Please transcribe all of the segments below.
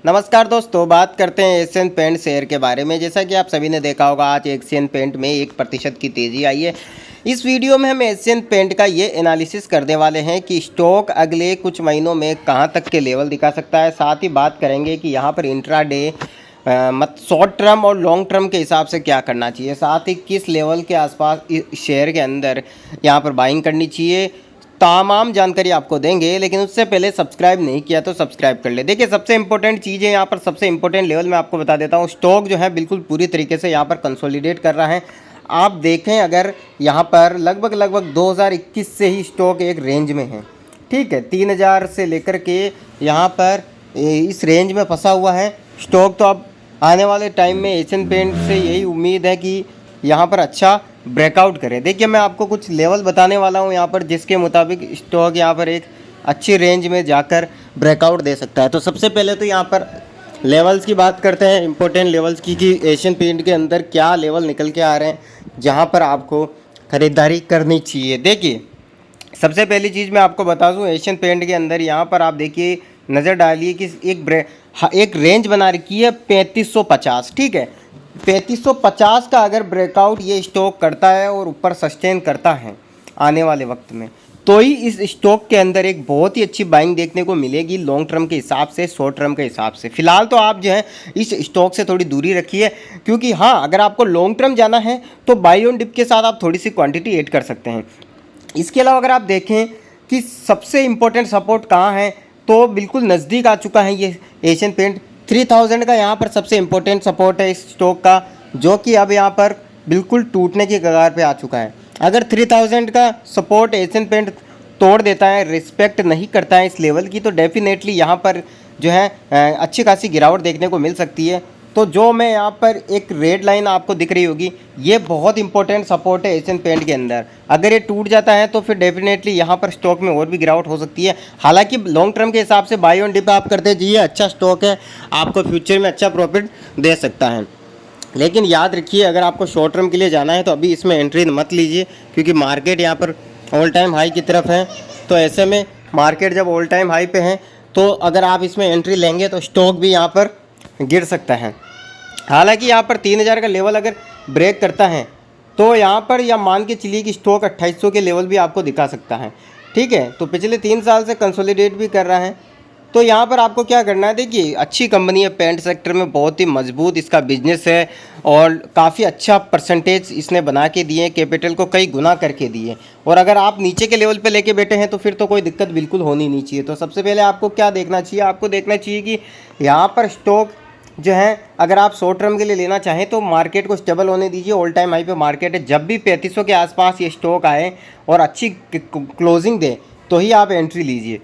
नमस्कार दोस्तों, बात करते हैं एशियन पेंट शेयर के बारे में। जैसा कि आप सभी ने देखा होगा, आज एशियन पेंट में 1% की तेज़ी आई है। इस वीडियो में हम एशियन पेंट का ये एनालिसिस करने वाले हैं कि स्टॉक अगले कुछ महीनों में कहां तक के लेवल दिखा सकता है। साथ ही बात करेंगे कि यहां पर इंट्राडे शॉर्ट टर्म और लॉन्ग टर्म के हिसाब से क्या करना चाहिए। साथ ही किस लेवल के आसपास शेयर के अंदर यहां पर बाइंग करनी चाहिए, तमाम जानकारी आपको देंगे। लेकिन उससे पहले सब्सक्राइब नहीं किया तो सब्सक्राइब कर ले। देखिए, सबसे इंपॉर्टेंट चीज़ है यहाँ पर, सबसे इंपॉर्टेंट लेवल मैं आपको बता देता हूँ। स्टॉक जो है बिल्कुल पूरी तरीके से यहाँ पर कंसोलिडेट कर रहा है। आप देखें, अगर यहाँ पर लगभग 2021 से ही स्टॉक एक रेंज में है, ठीक है। 3000 से लेकर के यहाँ पर इस रेंज में फंसा हुआ है स्टॉक। तो अब आने वाले टाइम में एशियन पेंट से यही उम्मीद है कि यहाँ पर अच्छा ब्रेकआउट करे। देखिए, मैं आपको कुछ लेवल बताने वाला हूँ यहाँ पर, जिसके मुताबिक स्टॉक यहाँ पर एक अच्छी रेंज में जाकर ब्रेकआउट दे सकता है। तो सबसे पहले तो यहाँ पर लेवल्स की बात करते हैं, इंपॉर्टेंट लेवल्स की, कि एशियन पेंट के अंदर क्या लेवल निकल के आ रहे हैं जहाँ पर आपको ख़रीदारी करनी चाहिए। देखिए, सबसे पहली चीज़ मैं आपको बता दूं, एशियन पेंट के अंदर यहाँ पर आप देखिए, नज़र डालिए कि एक रेंज बना रखी है 3550, ठीक है। 3550 का अगर ब्रेकआउट ये स्टॉक करता है और ऊपर सस्टेन करता है आने वाले वक्त में, तो ही इस स्टॉक के अंदर एक बहुत ही अच्छी बाइंग देखने को मिलेगी, लॉन्ग टर्म के हिसाब से, शॉर्ट टर्म के हिसाब से। फिलहाल तो आप जो है इस स्टॉक से थोड़ी दूरी रखिए, क्योंकि हाँ, अगर आपको लॉन्ग टर्म जाना है तो बाई ऑन डिप के साथ आप थोड़ी सी क्वांटिटी ऐड कर सकते हैं। इसके अलावा अगर आप देखें कि सबसे इम्पोर्टेंट सपोर्ट कहाँ है, तो बिल्कुल नज़दीक आ चुका है ये एशियन पेंट। 3000 का यहाँ पर सबसे इम्पोर्टेंट सपोर्ट है इस स्टॉक का, जो कि अब यहाँ पर बिल्कुल टूटने की कगार पे आ चुका है। अगर 3000 का सपोर्ट एशियन पेंट तोड़ देता है, रिस्पेक्ट नहीं करता है इस लेवल की, तो डेफिनेटली यहाँ पर जो है अच्छी खासी गिरावट देखने को मिल सकती है। तो जो मैं यहाँ पर एक रेड लाइन आपको दिख रही होगी, ये बहुत इंपॉर्टेंट सपोर्ट है एशियन पेंट के अंदर। अगर ये टूट जाता है तो फिर डेफिनेटली यहाँ पर स्टॉक में और भी गिरावट हो सकती है। हालांकि लॉन्ग टर्म के हिसाब से बाई ऑन डिप आप करते जाइए, अच्छा स्टॉक है, आपको फ्यूचर में अच्छा प्रॉफिट दे सकता है। लेकिन याद रखिए, अगर आपको शॉर्ट टर्म के लिए जाना है तो अभी इसमें एंट्री मत लीजिए, क्योंकि मार्केट यहाँ पर ऑल टाइम हाई की तरफ है। तो ऐसे में मार्केट जब ऑल टाइम हाई पे है, तो अगर आप इसमें एंट्री लेंगे तो स्टॉक भी यहाँ पर गिर सकता है। हालांकि यहाँ पर 3000 का लेवल अगर ब्रेक करता है तो यहाँ पर या मान के चलिए कि स्टॉक 2800 के लेवल भी आपको दिखा सकता है, ठीक है। तो पिछले 3 साल से कंसोलिडेट भी कर रहा है। तो यहाँ पर आपको क्या करना है, देखिए, अच्छी कंपनी है, पेंट सेक्टर में बहुत ही मजबूत इसका बिजनेस है और काफ़ी अच्छा परसेंटेज इसने बना के दिए, कैपिटल को कई गुना करके दिए। और अगर आप नीचे के लेवल पे लेके बैठे हैं तो फिर तो कोई दिक्कत बिल्कुल होनी नहीं चाहिए। तो सबसे पहले आपको क्या देखना चाहिए, आपको देखना चाहिए कि यहाँ पर स्टॉक जो है, अगर आप शॉर्ट टर्म के लिए लेना चाहें तो मार्केट को स्टेबल होने दीजिए। ऑल टाइम हाई पे मार्केट है, जब भी 3500 के आसपास ये स्टॉक आए और अच्छी क्लोजिंग दे तो ही आप एंट्री लीजिए।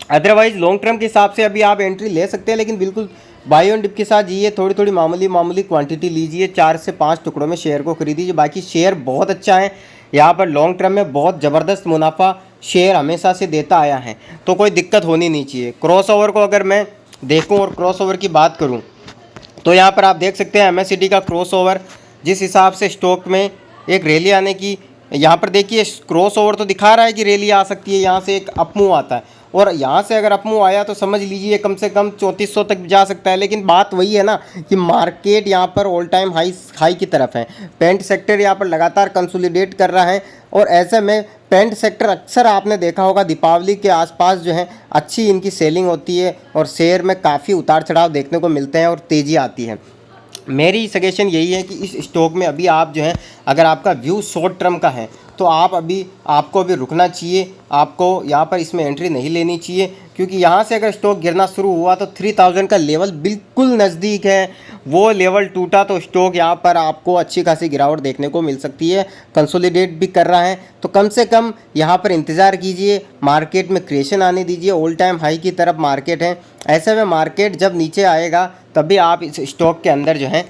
अदरवाइज़ लॉन्ग टर्म के हिसाब से अभी आप एंट्री ले सकते हैं, लेकिन बिल्कुल बाई ऑन डिप के साथ जाइए, थोड़ी थोड़ी मामूली क्वांटिटी लीजिए, 4 से 5 टुकड़ों में शेयर को खरीदीजिए। बाकी शेयर बहुत अच्छा है, यहाँ पर लॉन्ग टर्म में बहुत ज़बरदस्त मुनाफा शेयर हमेशा से देता आया है, तो कोई दिक्कत होनी नहीं चाहिए। क्रॉस ओवर को अगर मैं देखूँ और क्रॉस ओवर की बात करूँ, तो यहाँ पर आप देख सकते हैं MACD का क्रॉस ओवर, जिस हिसाब से स्टॉक में एक रैली आने की, यहाँ पर देखिए क्रॉस ओवर तो दिखा रहा है कि रैली आ सकती है, यहाँ से एक अपमूव आता है, और यहाँ से अगर अपमूव आया तो समझ लीजिए कम से कम 3400 तक जा सकता है। लेकिन बात वही है ना कि मार्केट यहाँ पर ऑल टाइम हाई की तरफ है, पेंट सेक्टर यहाँ पर लगातार कंसोलिडेट कर रहा है। और ऐसे में पेंट सेक्टर अक्सर आपने देखा होगा दीपावली के आसपास जो है अच्छी इनकी सेलिंग होती है और शेयर में काफ़ी उतार चढ़ाव देखने को मिलते हैं और तेज़ी आती है। मेरी सजेशन यही है कि इस स्टॉक में अभी आप जो है, अगर आपका व्यू शॉर्ट टर्म का है तो आपको अभी रुकना चाहिए, आपको यहाँ पर इसमें एंट्री नहीं लेनी चाहिए, क्योंकि यहाँ से अगर स्टॉक गिरना शुरू हुआ तो 3000 का लेवल बिल्कुल नज़दीक है। वो लेवल टूटा तो स्टॉक यहाँ पर आपको अच्छी खासी गिरावट देखने को मिल सकती है। कंसोलिडेट भी कर रहा है, तो कम से कम यहाँ पर इंतज़ार कीजिए, मार्केट में क्रिएशन आने दीजिए। ऑल टाइम हाई की तरफ मार्केट है, ऐसे में मार्केट जब नीचे आएगा तभी आप इस स्टॉक के अंदर जो है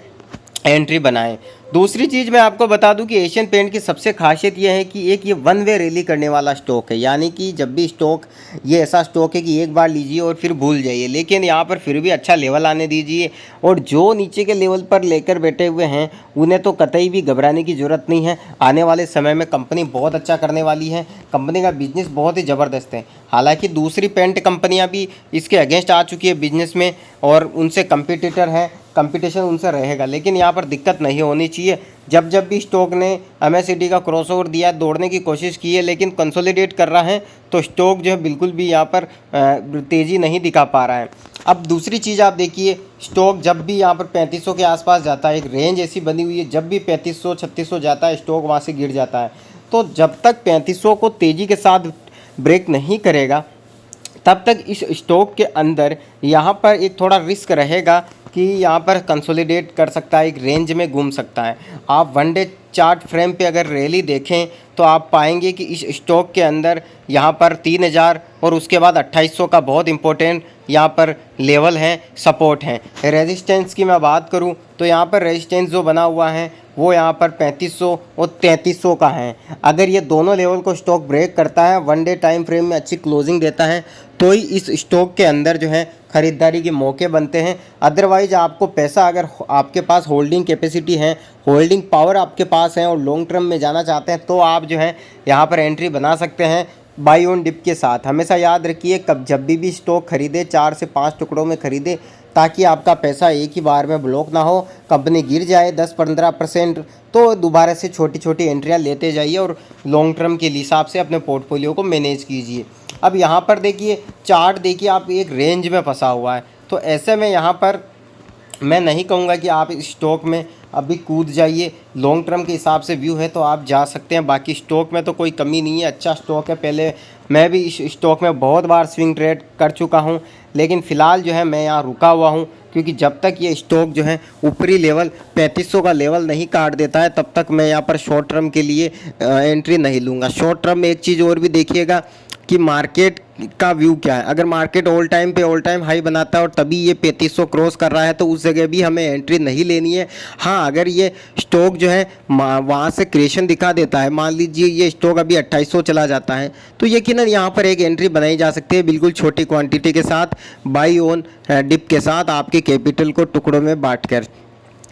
एंट्री बनाएं। दूसरी चीज़ मैं आपको बता दूं कि एशियन पेंट की सबसे खासियत यह है कि एक ये वन वे रैली करने वाला स्टॉक है, यानी कि जब भी स्टॉक, ये ऐसा स्टॉक है कि एक बार लीजिए और फिर भूल जाइए, लेकिन यहाँ पर फिर भी अच्छा लेवल आने दीजिए। और जो नीचे के लेवल पर लेकर बैठे हुए हैं उन्हें तो कतई भी घबराने की ज़रूरत नहीं है। आने वाले समय में कंपनी बहुत अच्छा करने वाली है, कंपनी का बिजनेस बहुत ही ज़बरदस्त है। हालांकि दूसरी पेंट कंपनियां भी इसके अगेंस्ट आ चुकी है बिजनेस में और उनसे कंपटीटर हैं, कंपटीशन उनसे रहेगा, लेकिन यहाँ पर दिक्कत नहीं होनी चाहिए। जब भी स्टॉक ने MACD का क्रॉसओवर दिया, दौड़ने की कोशिश की है, लेकिन कंसोलिडेट कर रहा है, तो स्टॉक जो है बिल्कुल भी यहाँ पर तेज़ी नहीं दिखा पा रहा है। अब दूसरी चीज़ आप देखिए, स्टॉक जब भी यहाँ पर 3500 के आसपास जाता है, एक रेंज ऐसी बनी हुई है, जब भी 3500 3600 जाता है स्टॉक वहाँ से गिर जाता है। तो जब तक 3500 को तेज़ी के साथ ब्रेक नहीं करेगा तब तक इस स्टॉक के अंदर यहाँ पर एक थोड़ा रिस्क रहेगा कि यहाँ पर कंसोलिडेट कर सकता है, एक रेंज में घूम सकता है। आप वन डे चार्ट फ्रेम पे अगर रैली देखें तो आप पाएंगे कि इस स्टॉक के अंदर यहाँ पर 3000 और उसके बाद 2800 का बहुत इंपॉर्टेंट यहाँ पर लेवल है, सपोर्ट है। रेजिस्टेंस की मैं बात करूँ तो यहाँ पर रेजिस्टेंस जो बना हुआ है वो यहाँ पर 3500 और 3300 का है। अगर ये दोनों लेवल को स्टॉक ब्रेक करता है, वन डे टाइम फ्रेम में अच्छी क्लोजिंग देता है, तो ही इस स्टॉक के अंदर जो है ख़रीदारी के मौके बनते हैं। अदरवाइज आपको पैसा, अगर आपके पास होल्डिंग कैपेसिटी है, होल्डिंग पावर आपके पास है और लॉन्ग टर्म में जाना चाहते हैं, तो आप जो है यहाँ पर एंट्री बना सकते हैं बाई ऑन डिप के साथ। हमेशा याद रखिए, कब जब भी स्टॉक खरीदे 4 से 5 टुकड़ों में खरीदे, ताकि आपका पैसा एक ही बार में ब्लॉक ना हो। कंपनी गिर जाए 10-15% तो दोबारा से छोटी छोटी एंट्रियाँ लेते जाइए और लॉन्ग टर्म के हिसाब से अपने पोर्टफोलियो को मैनेज कीजिए। अब यहाँ पर देखिए चार्ट, देखिए आप एक रेंज में फंसा हुआ है, तो ऐसे में यहाँ पर मैं नहीं कहूँगा कि आप इस स्टॉक में अभी कूद जाइए। लॉन्ग टर्म के हिसाब से व्यू है तो आप जा सकते हैं, बाकी स्टॉक में तो कोई कमी नहीं है, अच्छा स्टॉक है। पहले मैं भी इस स्टॉक में बहुत बार स्विंग ट्रेड कर चुका हूं, लेकिन फ़िलहाल जो है मैं यहाँ रुका हुआ हूं, क्योंकि जब तक ये स्टॉक जो है ऊपरी लेवल 3500 का लेवल नहीं काट देता है तब तक मैं यहाँ पर शॉर्ट टर्म के लिए एंट्री नहीं लूँगा। शॉर्ट टर्म में एक चीज़ और भी देखिएगा कि मार्केट का व्यू क्या है। अगर मार्केट ऑल टाइम हाई बनाता है और तभी ये 3500 क्रॉस कर रहा है तो उस जगह भी हमें एंट्री नहीं लेनी है। हाँ, अगर ये स्टॉक जो है वहाँ से क्रिएशन दिखा देता है, मान लीजिए ये स्टॉक अभी 2800 चला जाता है, तो यकीनन यहाँ पर एक एंट्री बनाई जा सकती है, बिल्कुल छोटी क्वांटिटी के साथ, बाई ऑन डिप के साथ, आपके कैपिटल को टुकड़ों में बांट कर।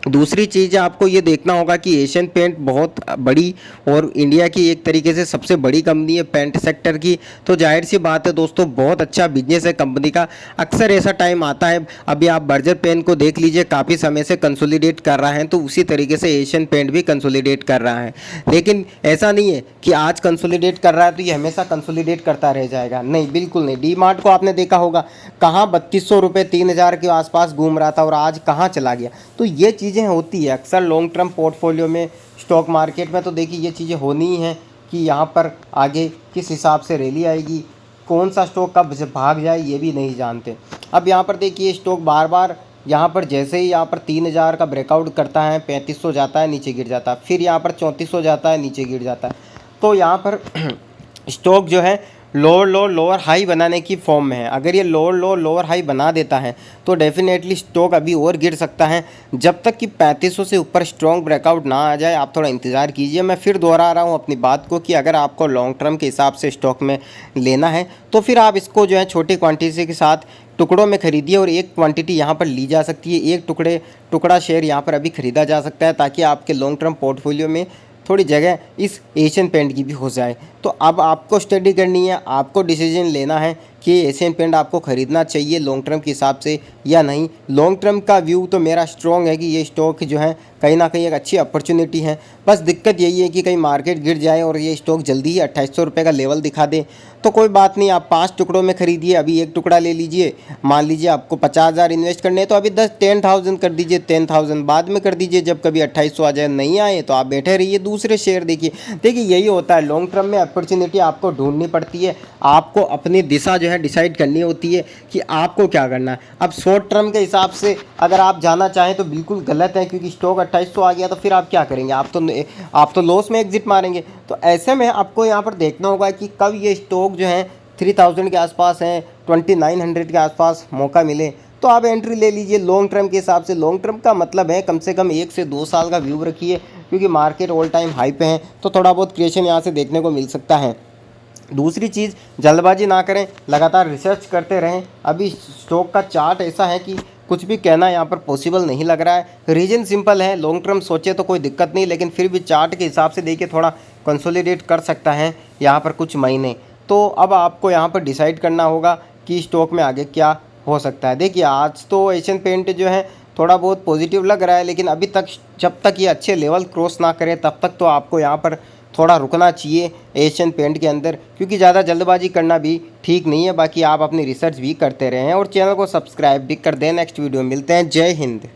दूसरी चीज़ आपको ये देखना होगा कि एशियन पेंट बहुत बड़ी और इंडिया की एक तरीके से सबसे बड़ी कंपनी है पेंट सेक्टर की, तो जाहिर सी बात है दोस्तों, बहुत अच्छा बिजनेस है कंपनी का। अक्सर ऐसा टाइम आता है, अभी आप बर्जर पेन को देख लीजिए, काफ़ी समय से कंसोलिडेट कर रहा है, तो उसी तरीके से एशियन पेंट भी कंसोलिडेट कर रहा है। लेकिन ऐसा नहीं है कि आज कंसोलिडेट कर रहा है तो ये हमेशा कंसोलिडेट करता रह जाएगा, नहीं, बिल्कुल नहीं। डी मार्ट को आपने देखा होगा, कहाँ 3200 रुपये 3000 के आसपास घूम रहा था और आज कहाँ चला गया। तो ये चीज़ें होती है अक्सर लॉन्ग टर्म पोर्टफोलियो में, स्टॉक मार्केट में। तो देखिए ये चीज़ें होनी ही हैं कि यहाँ पर आगे किस हिसाब से रैली आएगी, कौन सा स्टॉक कब भाग जाए ये भी नहीं जानते। अब यहाँ पर देखिए स्टॉक बार बार यहाँ पर जैसे ही यहाँ पर 3000 का ब्रेकआउट करता है, 3500 जाता है, नीचे गिर जाता है, फिर यहाँ पर 3400 जाता है, नीचे गिर जाता है। तो यहाँ पर स्टॉक जो है लोअर हाई बनाने की फॉर्म में है। अगर ये लोअर हाई बना देता है तो डेफिनेटली स्टॉक अभी और गिर सकता है। जब तक कि 3500 से ऊपर स्ट्रॉन्ग ब्रेकआउट ना आ जाए आप थोड़ा इंतज़ार कीजिए। मैं फिर दोहरा रहा हूँ अपनी बात को कि अगर आपको लॉन्ग टर्म के हिसाब से स्टॉक में लेना है तो फिर आप इसको जो है छोटी क्वांटिटी के साथ टुकड़ों में खरीदिए और एक क्वांटिटी यहाँ पर ली जा सकती है, एक टुकड़ा शेयर यहाँ पर अभी ख़रीदा जा सकता है, ताकि आपके लॉन्ग टर्म पोर्टफोलियो में थोड़ी जगह इस एशियन पेंट की भी हो जाए। तो अब आपको स्टडी करनी है, आपको डिसीजन लेना है कि एशियन पेंट आपको ख़रीदना चाहिए लॉन्ग टर्म के हिसाब से या नहीं। लॉन्ग टर्म का व्यू तो मेरा स्ट्रॉन्ग है कि ये स्टॉक जो है कहीं ना कहीं एक अच्छी अपॉर्चुनिटी है। बस दिक्कत यही है कि कहीं मार्केट गिर जाए और ये स्टॉक जल्दी ही 2800 रुपये का लेवल दिखा दे तो कोई बात नहीं, आप 5 टुकड़ों में खरीदिए। अभी एक टुकड़ा ले लीजिए, मान लीजिए आपको 50,000 इन्वेस्ट करने हैं तो अभी 10,000 कर दीजिए, 10,000 बाद में कर दीजिए जब कभी 2800 आ जाए। नहीं आए तो आप बैठे रहिए, दूसरे शेयर देखिए। यही होता है लॉन्ग टर्म में, अपॉर्चुनिटी आपको ढूंढनी पड़ती है, आपको अपनी दिशा जो है डिसाइड करनी होती है कि आपको क्या करना है। अब शॉर्ट टर्म के हिसाब से अगर आप जाना चाहें तो बिल्कुल गलत है, क्योंकि स्टॉक 2800 आ गया तो फिर आप क्या करेंगे, आप तो लॉस में एग्जिट मारेंगे। तो ऐसे में आपको यहाँ पर देखना होगा कि कब ये स्टॉक जो है 3000 के आसपास हैं, 2900 के आसपास मौका मिले तो आप एंट्री ले लीजिए लॉन्ग टर्म के हिसाब से। लॉन्ग टर्म का मतलब है कम से कम 1 से 2 साल का व्यू रखिए, क्योंकि मार्केट ऑल टाइम हाई पे है, तो थोड़ा बहुत क्रिएशन यहाँ से देखने को मिल सकता है। दूसरी चीज़, जल्दबाजी ना करें, लगातार रिसर्च करते रहें। अभी स्टॉक का चार्ट ऐसा है कि कुछ भी कहना यहाँ पर पॉसिबल नहीं लग रहा है। रीज़न सिंपल है, लॉन्ग टर्म सोचे तो कोई दिक्कत नहीं, लेकिन फिर भी चार्ट के हिसाब से देखिए थोड़ा कंसोलिडेट कर सकता है यहाँ पर कुछ महीने। तो अब आपको यहाँ पर डिसाइड करना होगा कि स्टॉक में आगे क्या हो सकता है। देखिए आज तो एशियन पेंट जो है थोड़ा बहुत पॉजिटिव लग रहा है, लेकिन अभी तक जब तक ये अच्छे लेवल क्रॉस ना करे तब तक तो आपको यहाँ पर थोड़ा रुकना चाहिए एशियन पेंट के अंदर, क्योंकि ज़्यादा जल्दबाजी करना भी ठीक नहीं है। बाकी आप अपनी रिसर्च भी करते रहें और चैनल को सब्सक्राइब भी कर दें। नेक्स्ट वीडियो में मिलते हैं। जय हिंद।